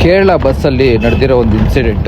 ಕೇರಳ ಬಸ್ಸಲ್ಲಿ ನಡೆದಿರೋ ಒಂದು ಇನ್ಸಿಡೆಂಟ್.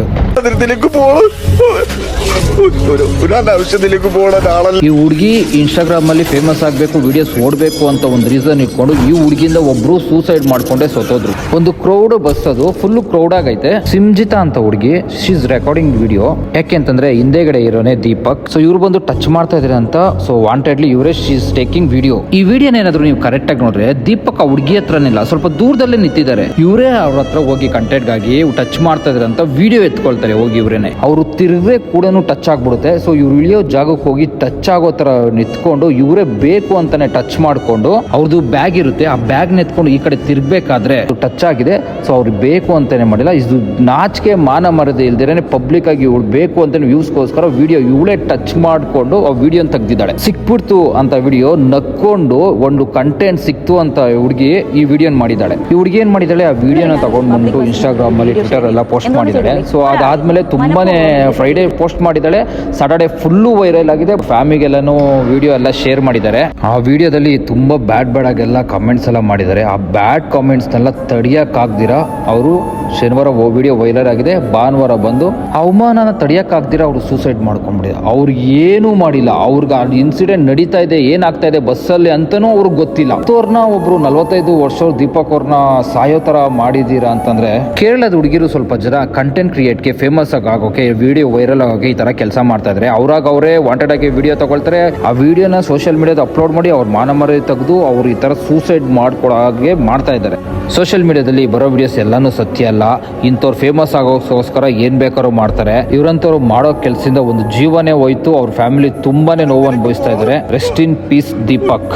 ಈ ಹುಡುಗಿ ಇನ್ಸ್ಟಾಗ್ರಾಮ್ ಅಲ್ಲಿ ಫೇಮಸ್ ಆಗಬೇಕು, ವಿಡಿಯೋಸ್ ಓಡಬೇಕು ಅಂತ ಒಂದು ರೀಸನ್ ಇಟ್ಕೊಂಡು ಈ ಹುಡುಗಿಯಿಂದ ಒಬ್ರು ಸೂಸೈಡ್ ಮಾಡ್ಕೊಂಡೆ ಸತ್ತೋದ್ರು. ಒಂದು ಕ್ರೌಡ್ ಬಸ್, ಅದು ಫುಲ್ ಕ್ರೌಡ್ ಆಗೈತೆ. ಸಿಮ್ಜಿತಾ ಅಂತ ಹುಡುಗಿ, ಶೀಸ್ ರೆಕಾರ್ಡಿಂಗ್ ವಿಡಿಯೋ. ಯಾಕೆಂತಂದ್ರೆ ಹಿಂದೆಗಡೆ ಇರೋನೆ ದೀಪಕ್. ಸೊ ಇವ್ರು ಬಂದು ಟಚ್ ಮಾಡ್ತಾ ಇದ್ರೆ ಅಂತ, ಸೊ ವಾಂಟೆಡ್ಲಿ ಇವರೇ ಶೀಸ್ ಟೇಕಿಂಗ್ ವಿಡಿಯೋ. ಈ ವಿಡಿಯೋನ ಏನಾದ್ರು ನೀವು ಕರೆಕ್ಟ್ ಆಗಿ ನೋಡ್ರೆ, ದೀಪಕ್ ಆ ಹುಡುಗಿ ಹತ್ರನಿಲ್ಲ, ಸ್ವಲ್ಪ ದೂರದಲ್ಲೇ ನಿಂತಿದ್ದಾರೆ. ಇವರೇ ಅವ್ರ ಹತ್ರ ಹೋಗಿ ಕಂಟೆಂಟ್ ಗಾಗಿ ಟಚ್ ಮಾಡ್ತಾ ಇದ್ರೆ ಅಂತ ವಿಡಿಯೋ ಎತ್ಕೊಳ್ತಾರೆ ಹೋಗಿ. ಇವ್ರೇನೆ ಅವರು ತಿರುಗೇ ಕೂಡ ಟಚ್ ಆಗ್ಬಿಡುತ್ತೆ. ಸೊ ಇವ್ರು ಇಳಿಯೋ ಜಾಗಕ್ಕೆ ಹೋಗಿ ಟಚ್ ಆಗೋ ತರ ನಿಂತ್ಕೊಂಡು ಇವರೇ ಬೇಕು ಅಂತಾನೆ ಟಚ್ ಮಾಡ್ಕೊಂಡು, ಅವ್ರದ್ದು ಬ್ಯಾಗ್ ಇರುತ್ತೆ, ಆ ಬ್ಯಾಗ್ ನೆತ್ಕೊಂಡು ಈ ಕಡೆ ತಿರ್ಗ್ಬೇಕಾದ್ರೆ ಟಚ್ ಆಗಿದೆ. ಸೊ ಅವ್ರಿಗೆ ಬೇಕು ಅಂತಾನೆ ಮಾಡಿಲ್ಲ. ಇದು ನಾಚಿಕೆ ಮಾನ ಮರದೆ ಇಲ್ದಿರೇನೆ ಪಬ್ಲಿಕ್ ಆಗಿ ಇವಳು ಬೇಕು ಅಂತಾನೆ ವ್ಯೂಸ್ಗೋಸ್ಕರ ವಿಡಿಯೋ ಇವಳೇ ಟಚ್ ಮಾಡ್ಕೊಂಡು ಆ ವಿಡಿಯೋ ತೆಗ್ದಿದ್ದಾಳೆ. ಸಿಕ್ಬಿಡ್ತು ಅಂತ ವಿಡಿಯೋ ನಕ್ಕೊಂಡು ಒಂದು ಕಂಟೆಂಟ್ ಸಿಕ್ತು ಅಂತ ಹುಡುಗಿ ಈ ವಿಡಿಯೋನ ಮಾಡಿದ್ದಾಳೆ. ಈ ಹುಡುಗಿ ಏನ್ ಮಾಡಿದ್ದಾಳೆ, ಆ ವಿಡಿಯೋನ ತಗೊಂಡ್ಬಂದು ಇನ್ಸ್ಟಾಗ್ರಾಮ್ ಅಲ್ಲಿ, ಟ್ವಿಟರ್ ಎಲ್ಲ ಪೋಸ್ಟ್ ಮಾಡಿದ್ದಾಳೆ. ಸೊ ಅದಾದ್ಮೇಲೆ ತುಂಬಾನೇ ಫ್ರೈಡೇ ಪೋಸ್ಟ್ ಮಾಡಿದ್ದಾಳೆ. ಸಾಟರ್ಡೆ ಫುಲ್ಲು ವೈರಲ್ ಆಗಿದೆ. ಫ್ಯಾಮಿಲಿಗೆಲ್ಲಾನು ವಿಡಿಯೋ ಎಲ್ಲ ಶೇರ್ ಮಾಡಿದ್ದಾರೆ. ಆ ವಿಡಿಯೋದಲ್ಲಿ ತುಂಬಾ ಬ್ಯಾಡ್ ಆಗೆಲ್ಲ ಕಮೆಂಟ್ಸ್ ಎಲ್ಲ ಮಾಡಿದ್ದಾರೆ. ಆ ಬ್ಯಾಡ್ ಕಾಮೆಂಟ್ಸ್ನೆಲ್ಲ ತಡಿಯಕ್ಕಾಗ್ದಿರಾ ಅವರು ಶನಿವಾರ ವಿಡಿಯೋ ವೈರಲ್ ಆಗಿದೆ. ಭಾನುವಾರ ಬಂದು ಅವಮಾನನ ತಡಿಯಕ್ಕಾಗ್ದಿರಾ ಅವರು ಸೂಸೈಡ್ ಮಾಡ್ಕೊಂಡ್ಬಿಟ್ಟಿದ್ದಾರೆ. ಅವ್ರಿಗೆ ಏನೂ ಮಾಡಿಲ್ಲ. ಅವ್ರಿಗೆ ಆ ಇನ್ಸಿಡೆಂಟ್ ನಡೀತಾ ಇದೆ, ಏನಾಗ್ತಾ ಇದೆ ಬಸ್ಸಲ್ಲಿ ಅಂತನೂ ಅವ್ರಿಗೆ ಗೊತ್ತಿಲ್ಲ. ಅವ್ರನ್ನ ಒಬ್ರು 45 ವರ್ಷ ದೀಪಕ್ ಅವ್ರನ್ನ ಸಾಯೋ ತರ ಮಾಡಿದೀರಾ ಅಂತಂದ್ರೆ, ಕೇರಳದ ಹುಡುಗಿರು ಸ್ವಲ್ಪ ಜನ ಕಂಟೆಂಟ್ ಕ್ರಿಯೇಟ್ಗೆ ಫೇಮಸ್ ಆಗೋಕೆ, ವಿಡಿಯೋ ವೈರಲ್ ಆಗೋಕೆ ಈ ತರ ಕೆಲಸ ಮಾಡ್ತಾ ಇದ್ದಾರೆ. ಅವ್ರಾಗ ಅವರೇ ವಾಂಟೆಡ್ ಆಗಿ ವಿಡಿಯೋ ತಗೊಳ್ತಾರೆ. ಆ ವಿಡಿಯೋನ ಸೋಷಿಯಲ್ ಮೀಡಿಯಾದ ಅಪ್ಲೋಡ್ ಮಾಡಿ ಅವ್ರ ಮಾನ ಮರ್ಯಾದೆ ತೆಗೆದು ಅವ್ರು ಈ ತರ ಸೂಸೈಡ್ ಮಾಡ್ಕೊಳ್ಳೋ ಹಾಗೆ ಮಾಡ್ತಾ ಇದ್ದಾರೆ. ಸೋಷಿಯಲ್ ಮೀಡಿಯಾದಲ್ಲಿ ಬರೋ ವಿಡಿಯೋಸ್ ಎಲ್ಲಾನು ಸತ್ಯ ಅಲ್ಲ. ಇಂಥವ್ರು ಫೇಮಸ್ ಆಗೋಕ್ಕೋಸ್ಕರ ಏನ್ ಬೇಕಾದ್ರೂ ಮಾಡ್ತಾರೆ. ಇವರಂತವ್ರು ಮಾಡೋ ಕೆಲಸದಿಂದ ಒಂದು ಜೀವನೇ ಹೋಯ್ತು. ಅವ್ರ ಫ್ಯಾಮಿಲಿ ತುಂಬಾನೇ ನೋವು ಅನುಭವಿಸ್ತಾ ಇದ್ದಾರೆ. Rest in peace Deepak.